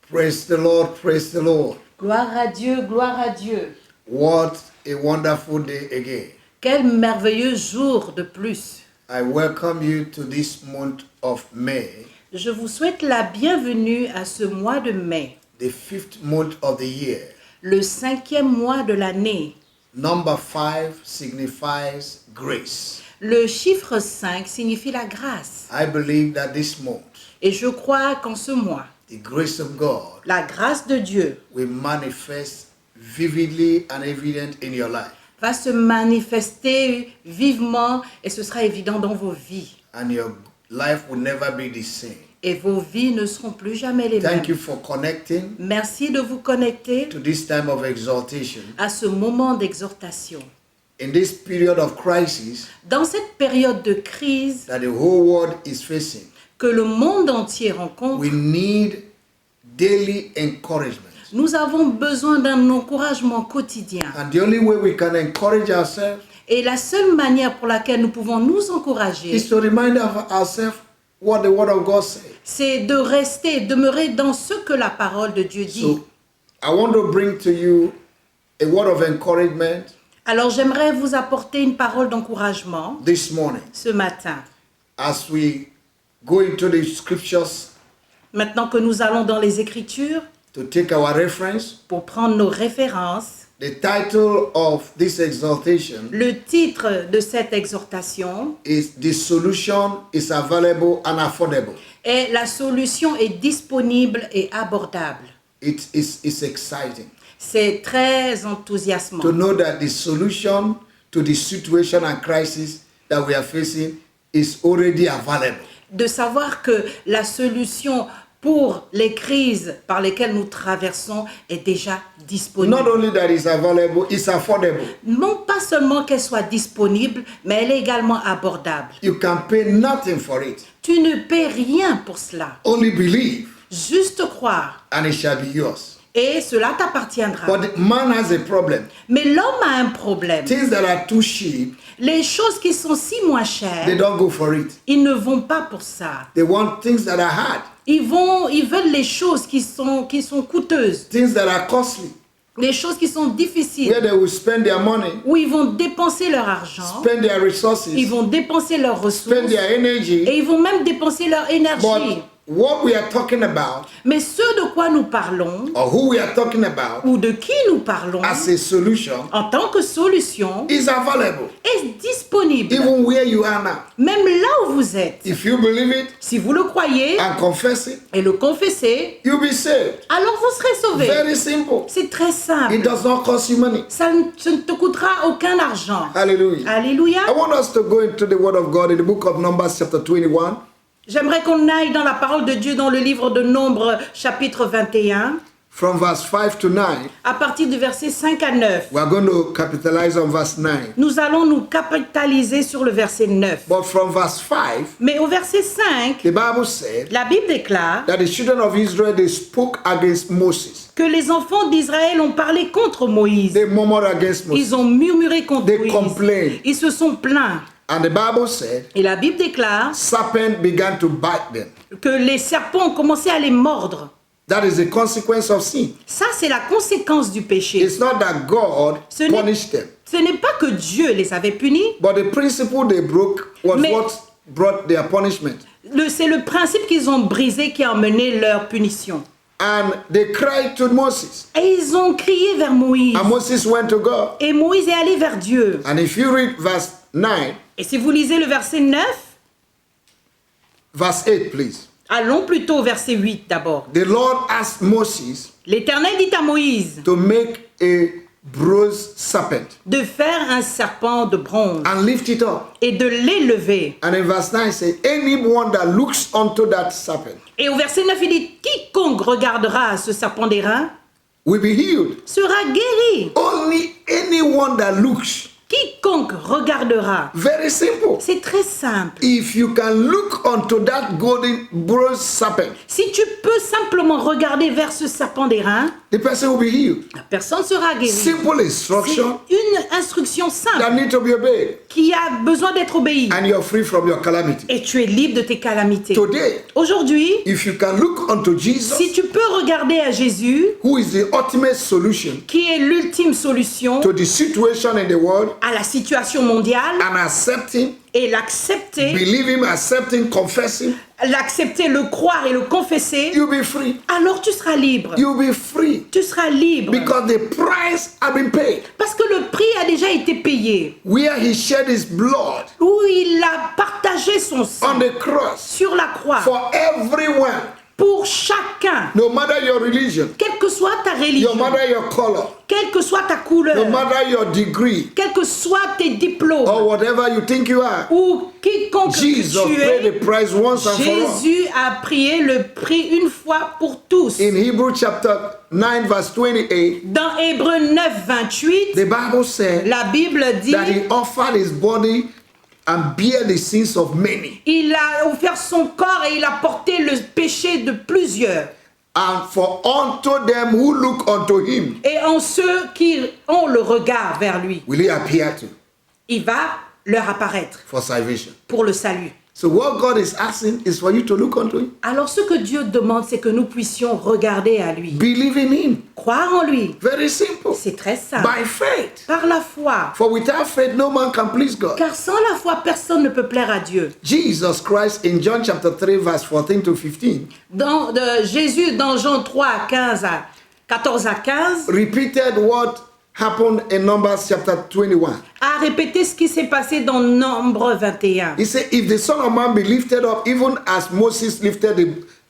Praise the Lord, praise the Lord. Gloire à Dieu, gloire à Dieu. What a wonderful day again. Quel merveilleux jour de plus. I welcome you to this month of May, Je vous souhaite la bienvenue à ce mois de mai, the 5th month of the year. le 5e mois de l'année. Number 5 signifies grace. Le chiffre 5 signifie la grâce. I believe that this month, Et je crois qu'en ce mois, the grace of God la grâce de Dieu will manifest vividly and evident in your life. va se manifester vivement et ce sera évident dans vos vies. And your life will never be the same. Et vos vies ne seront plus jamais les mêmes. Thank you for connecting Merci de vous connecter to this time of exaltation. à ce moment d'exhortation. In this period of crisis Dans cette période de crise that the whole world is facing, que le monde entier rencontre, we need daily encouragement. nous avons besoin d'un encouragement quotidien. And the only way we can encourage ourselves Et la seule manière pour laquelle nous pouvons nous encourager, is to remind ourselves what the Word of God says. c'est de rester, demeurer dans ce que la parole de Dieu dit. So I want to bring to you a word of encouragement Alors j'aimerais vous apporter une parole d'encouragement this morning ce matin. as we go into the scriptures Maintenant que nous allons dans les Écritures to take our reference. pour prendre nos références, The title of this exhortation le titre de cette exhortation is The Solution is Available and Affordable. est La solution est disponible et abordable. It's exciting C'est très enthousiasmant to know that the solution to the situation and crisis that we are facing is already available. de savoir que la solution pour les crises par lesquelles nous traversons est déjà disponible. Not only that it's available, it's affordable. Non pas seulement qu'elle soit disponible, mais elle est également abordable. You can pay nothing for it. Tu ne paies rien pour cela. Only believe Juste croire and it shall be yours. et cela t'appartiendra. But man has a problem. Mais l'homme a un problème. Things that are too cheap, Les choses qui sont si moins they chères, don't go for it. ils ne vont pas pour ça. They want things that are hard, Ils veulent les choses qui sont coûteuses, things that are costly, les choses qui sont difficiles, where they will spend their money, où ils vont dépenser leur argent, spend their resources, ils vont dépenser leurs ressources spend their energy. et ils vont même dépenser leur énergie. But what we are talking about, Mais ce de quoi nous parlons, or who we are talking about ou de qui nous parlons, as a solution, en tant que solution, is available, est disponible, even where you are now. même là où vous êtes. If you believe it Si vous le croyez and confess it, et le confessez, you'll be saved. alors vous serez sauvés. Very simple. C'est très It simple. does not cost you money. Ça ne te coûtera aucun argent. Hallelujah. Alléluia. I want us to go into the Word of God in the book of Numbers, chapter 21. J'aimerais qu'on aille dans la parole de Dieu dans le livre de Nombres, chapitre 21, From verse 5 to 9, à partir du verset 5 à 9. we are going to capitalize on verse 9. Nous allons nous capitaliser sur le verset 9. But from verse 5, Mais au verset 5, the Bible said la Bible déclare that the children of Israel, they spoke against Moses. que les enfants d'Israël ont parlé contre Moïse. They murmured against Moses. Ils ont murmuré contre They Moïse. complained. Ils se sont plaints. And the Bible said, Et la Bible déclare serpent began to bite them. que les serpents ont commencé à les mordre. That is the consequence of sin. Ça, c'est la conséquence du péché. It's not that God Ce n'est- punished them, Ce n'est pas que Dieu les avait punis, but the principle they broke was Mais- what brought their punishment. c'est le principe qu'ils ont brisé qui a emmené leur punition. And they cried to Moses. Et ils ont crié vers Moïse. And Moses went to God. Et Moïse est allé vers Dieu. And if you read verse 9, Et si vous lisez le verset 9, verse 8, please. allons plutôt au verset 8 d'abord. The Lord asked Moses L'Éternel dit à Moïse to make a bronze serpent de faire un serpent de bronze and lift it up. et de l'élever. And in verse 9 it says, anyone that looks unto that serpent Et au verset 9, il dit, quiconque regardera ce serpent d'airain will be healed. sera guéri. Only anyone that looks Quiconque regardera. Very simple. C'est très simple. If you can look onto that golden bronze serpent, Si tu peux simplement regarder vers ce serpent d'airain, the person will be healed. la personne sera guérie. Simple C'est instruction une instruction simple that need to be obeyed, qui a besoin d'être obéie. and you're free from your calamity. Et tu es libre de tes calamités. Today, Aujourd'hui, if you can look unto Jesus, si tu peux regarder à Jésus, who is the ultimate solution qui est l'ultime solution to the situation in the world, à la situation mondiale, and accept him, et l'accepter, believe him, accept him, confess him, l'accepter, le croire et le confesser, you'll be free. alors tu seras libre. You'll be free Tu seras libre. because the price has been paid. Parce que le prix a déjà été payé. Where he shed his blood Où il a partagé son sang on the cross sur la croix for everyone, pour chacun, no matter your religion, quelle que soit ta no religion, matter your color, quelle que soit ta no couleur, matter your degree, quels que soient tes diplômes, or whatever you think you are. ou quiconque Jesus que tu paid es, the price once and for all. Jésus a payé le prix une fois pour tous. In Hebrew chapter 9 verse 28, Dans Hébreux 9, 28, the Bible said la Bible dit that he offered his body and bear the sins of many. il a offert son corps et il a porté le péché de plusieurs. And for unto them who look unto him, Et en ceux qui ont le regard vers lui, will he appear to il va leur apparaître for salvation. pour le salut. So what God is asking is for you to look unto him. Alors ce que Dieu demande, c'est que nous puissions regarder à lui, Believe in him. croire en lui. Very simple. C'est très simple. By faith. Par la foi. For without faith, no man can please God. Car sans la foi, personne ne peut plaire à Dieu. Jesus Christ in John chapter 3 verse 14 to 15 Jésus, dans Jean 3, 14 à 15, repeated what happened in Numbers chapter 21. a répété ce qui s'est passé dans Nombre 21. He said, if the Son of Man be lifted up, even as Moses lifted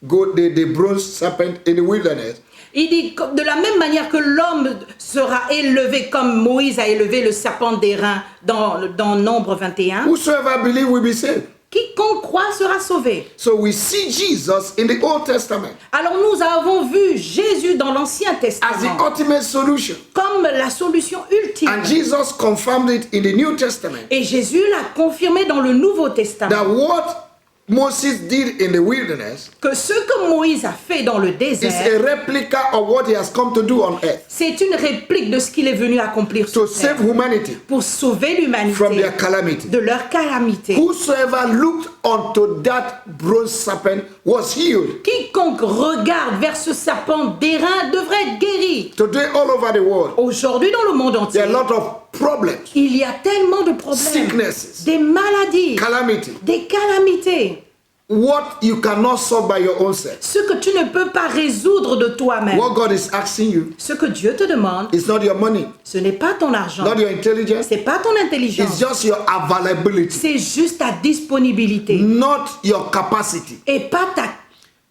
the bronze serpent in the wilderness, Il dit, de la même manière que l'homme sera élevé comme Moïse a élevé le serpent d'airain dans Nombre 21, whosoever believe will be saved. quiconque croit sera sauvé. So we see Jesus in the Old Testament Alors nous avons vu Jésus dans l'Ancien as the Testament ultimate solution. comme la solution ultime. And Jesus confirmed it in the New Testament. Et Jésus l'a confirmé dans le Nouveau Testament. That what Moses did in the wilderness Que ce que Moïse a fait dans le is désert, a replica of what he has come to do on earth c'est une réplique de ce qu'il est venu accomplir to sur terre save humanity pour sauver from l'humanité their calamity. de leur calamité. Whosoever looked unto that bronze serpent was healed. Quiconque regarde vers ce serpent d'airain devrait être guéri. Today, all over the world, Aujourd'hui, dans le monde there entier, are a lot of problems, il y a tellement de problèmes, sicknesses, des maladies, calamity. des calamités. What you cannot solve by your own self. Ce que tu ne peux pas résoudre de toi-même. What God is asking you Ce que Dieu te demande, is not your money, ce n'est pas ton argent, not your intelligence. c'est pas ton It's intelligence, just your availability, c'est juste ta disponibilité not your capacity, et pas ta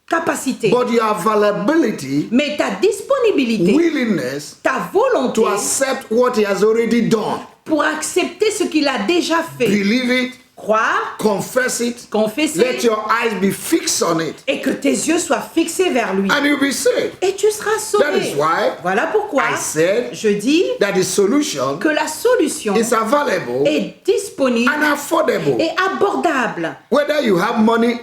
capacité, but your availability, mais ta disponibilité, willingness ta volonté to accept what He has already done. pour accepter ce qu'il a déjà fait. Believe it, Croire, confess it, let confesser your eyes be fixed on it, et que tes yeux soient fixés vers lui. and you'll be saved. Et tu seras That is sauvé. why Voilà pourquoi I said je dis that the solution que la solution is available est disponible and affordable, et abordable. whether you have money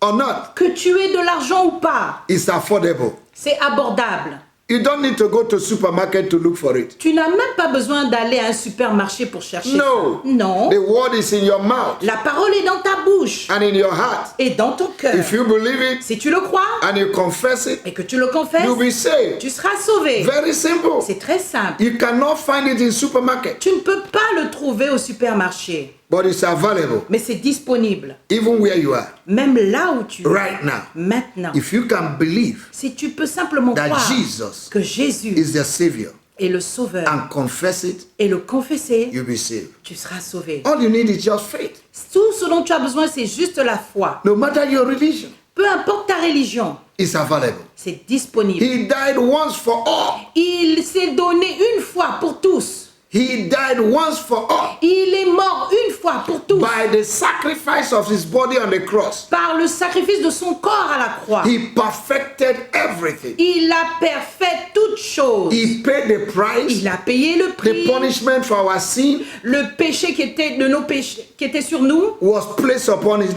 or not. Que tu aies de l'argent ou pas, It's affordable. c'est abordable. You don't need to go to supermarket to look for it. Tu n'as même pas besoin d'aller à un supermarché pour chercher No. ça. Non. The word is in your mouth La parole est dans ta bouche and in your heart. et dans ton cœur. If you believe it Si tu le crois and you confess it, et que tu le confesses, you'll be saved. tu seras sauvé. Very simple. C'est très simple. You cannot find it in supermarket, Tu ne peux pas le trouver au supermarché, but it's available mais c'est disponible. even where you are Même là où tu es. right now. Maintenant. If you can believe Si tu peux simplement that croire Jesus que Jésus is the Savior est le sauveur and confess it, et le confesser, you'll be saved. tu seras sauvé. All you need is just faith. Tout ce dont tu as besoin, c'est juste la foi. No matter your religion, Peu importe ta religion, it's available. c'est disponible. He died once for all. Il s'est donné une fois pour tous. He died once for all Il est mort une fois pour tous by the sacrifice of his body on the cross. par le sacrifice de son corps à la croix. He perfected everything. Il a parfait toutes choses. He paid the price, Il a payé le the prix. punishment for our sin Le péché qui était de nos péchés, qui était sur nous, was placed upon him.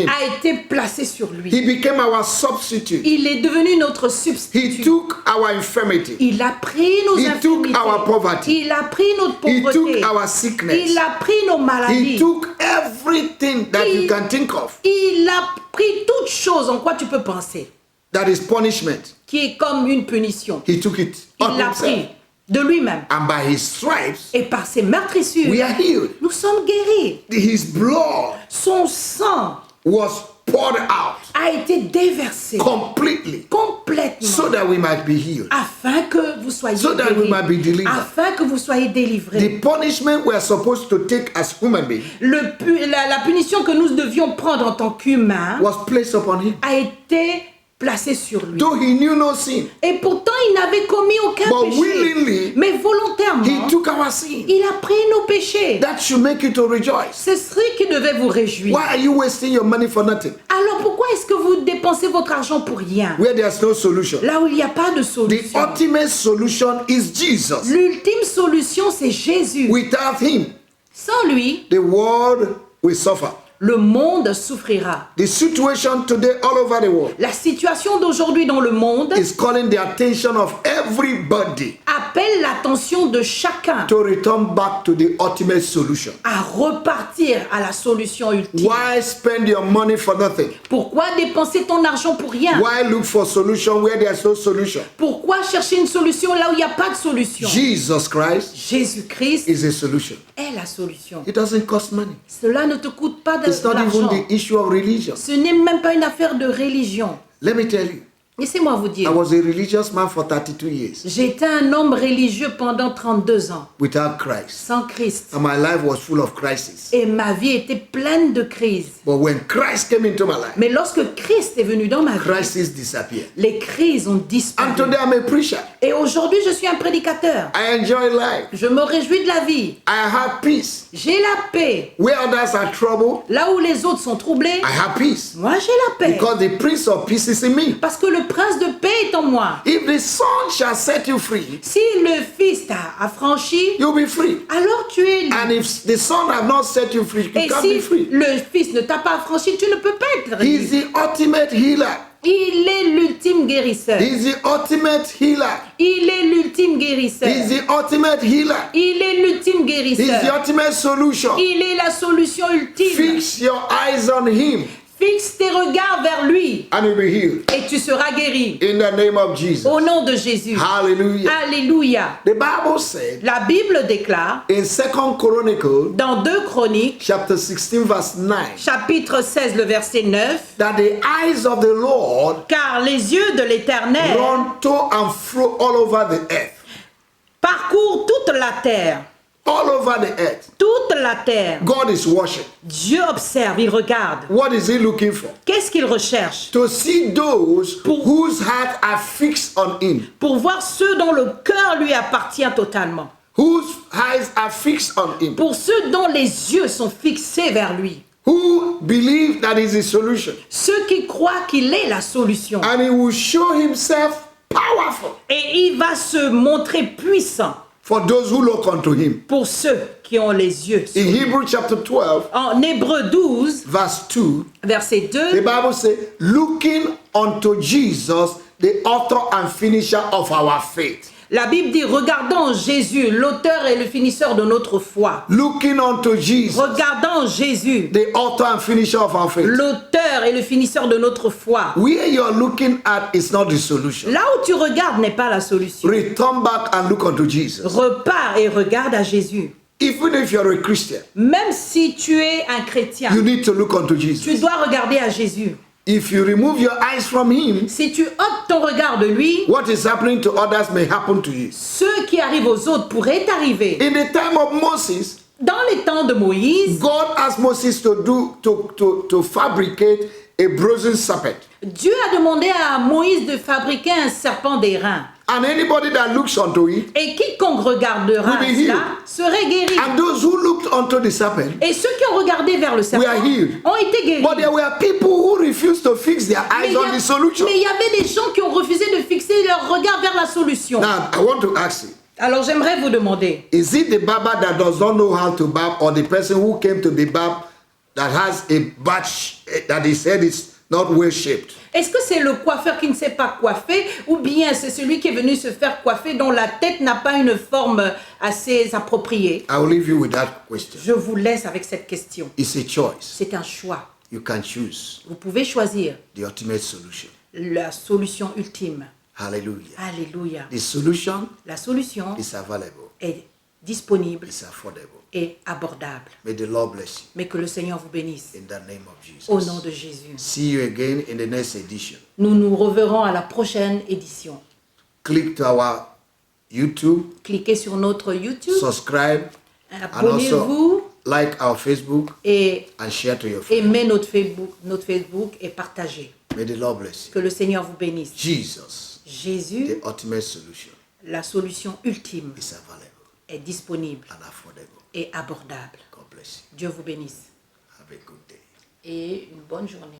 a été placé sur lui. He became our substitute. Il est devenu notre He substitut. took our infirmity. Il a pris nos He took infirmités. our poverty. Il a pris notre He pauvreté. took our sickness. Il a pris nos He maladies. took everything that you can think of Il a pris toutes choses en quoi tu peux penser, that is punishment. qui est comme une punition. He took it Il on l'a himself. pris de lui-même. And by his stripes, Et par ses meurtrissures, we are healed. nous sommes guéris. His blood Son sang was poured out a été déversé completely complètement so that we might be healed. afin que vous soyez So that we might be guéris, delivered. afin que vous soyez délivrés. The punishment we are supposed to take as human beings La punition que nous devions prendre en tant qu'humains was placed upon him. a été placée sur lui. Though he knew no sin, Et pourtant, il n'avait commis aucun but péché. willingly Mais volontairement, he took our sin. il a pris nos péchés. That should make you to rejoice. C'est ce qui devait vous réjouir. Why are you wasting your money for nothing? Alors pourquoi est-ce que vous dépensez votre argent pour rien? Where there's no solution. Là où il n'y a pas de The solution. ultimate solution is Jesus. L'ultime solution, c'est Jésus. Without him, Sans lui, the world will suffer. le monde souffrira. The situation today all over the world La situation d'aujourd'hui dans le monde is calling the attention of everybody appelle l'attention de chacun to return back to the ultimate solution. à repartir à la solution ultime. Why spend your money for nothing? Pourquoi dépenser ton argent pour rien? Why look for solution where there's no solution? Pourquoi chercher une solution là où il n'y a pas de solution? Jesus Christ Jésus-Christ is a solution. est la solution. It doesn't cost money. Cela ne te coûte pas It's not even d'argent. the issue of religion. Ce n'est même pas une affaire de religion. Let me tell you, Laissez-moi vous I dire, was a religious man for 32 years j'étais un homme religieux pendant 32 ans, without Christ. sans Christ. And my life was full of crises. Et ma vie était pleine de crises. But when Christ came into my life, Mais lorsque Christ est venu dans ma vie, crises disappeared. les crises ont disparu. And today I'm a preacher. Et aujourd'hui, je suis un prédicateur. I enjoy life. Je me réjouis de la vie. I have peace. J'ai la paix. Where others are troubled, Là où les autres sont troublés, I have peace. moi j'ai la paix. Because the Prince of Peace is in me. Parce que le prince de paix est en moi. If the Son shall set you free, Si le Fils t'a affranchi, you'll be free. alors tu es libre. And if the Son have not set you free, you Et can't si be free. le Fils ne t'a pas affranchi, tu ne peux pas être He's libre. the ultimate healer. Il est l'ultime guérisseur. He's the ultimate healer. Il est l'ultime guérisseur. He's the ultimate healer. Il est l'ultime He's the guérisseur. ultimate solution. Il est la solution ultime. Fix your eyes on him Fixe tes regards vers lui and you'll be healed. et tu seras guéri. In the name of Jesus. Au nom de Jésus. Hallelujah. Alléluia. The Bible said La Bible déclare in 2 Chronicle dans 2 Chroniques, chapter 16 verse 9 chapitre 16, le verset 9, that the eyes of the Lord car les yeux de l'Éternel run to and fro all over the earth. parcourent toute la terre. All over the earth. Toute la terre. God is watching. Dieu observe, il regarde. What is he looking for? Qu'est-ce qu'il recherche? To see those whose hearts are fixed on him. Pour voir ceux dont le cœur lui appartient totalement. Whose eyes are fixed on him. Pour ceux dont les yeux sont fixés vers lui. Who believe that is the solution. Ceux qui croient qu'il est la solution. And he will show himself powerful Et il va se montrer puissant for those who look unto him. pour ceux qui ont les yeux sur In lui. Hebrew chapter 12 En Hébreux 12, verse 2, verset the 2, Bible says, looking unto Jesus, the author and finisher of our faith. la Bible dit, regardons Jésus, l'auteur et le finisseur de notre foi. Looking unto Jesus, Regardons Jésus, the author and finisher of our faith. l'auteur et le finisseur de notre foi. Where you're looking at is not the solution. Là où tu regardes n'est pas la solution. Return back and look unto Jesus. Repars et regarde à Jésus. Even if you're a Christian, Même si tu es un chrétien, you need to look unto tu Jesus. dois regarder à Jésus. If you remove your eyes from him, Si tu ôtes ton regard de lui, what is happening to others may happen to you. ce qui arrive aux autres pourrait t'arriver. In the time of Moses, Dans les temps de Moïse, God asked Moses to fabricate a brazen serpent. Dieu a demandé à Moïse de fabriquer un serpent d'airain. And anybody that looks unto it, Et quiconque regardera Will be healed. cela serait guéri. and those who looked unto the serpent, Et ceux qui ont regardé vers le serpent We are healed. ont été guéris. but there were people who refused to fix their Mais eyes on the solution. il y avait des gens qui ont refusé de fixer leur regard vers la solution. Now, I want to ask you, Alors j'aimerais vous demander, is it the barber that does not know how to barb, or the person who came to be barbed that has a bad, that his head is not well shaped? est-ce que c'est le coiffeur qui ne sait pas coiffer ou bien c'est celui qui est venu se faire coiffer dont la tête n'a pas une forme assez appropriée? I will leave you with that question. Je vous laisse avec cette question. It's a choice. C'est un choix. You can choose Vous pouvez choisir the ultimate solution. la solution ultime. Hallelujah. Alléluia. The solution La solution is available. est disponible It's affordable. et abordable. May the Lord bless you Mais que le Seigneur vous bénisse. in the name of Jesus. Au nom de Jésus. See you again in the next edition. Nous nous reverrons à la prochaine édition. Click to our YouTube, Cliquez sur notre YouTube, subscribe, and abonnez-vous also like our Facebook et and share to your friends. aimez notre Facebook et partagez. May the Lord bless you. Que le Seigneur vous bénisse. Jesus, Jésus, the ultimate solution, la solution ultime, is available est disponible and affordable. et abordable. God bless you. Dieu vous bénisse Have a good day. et une bonne journée.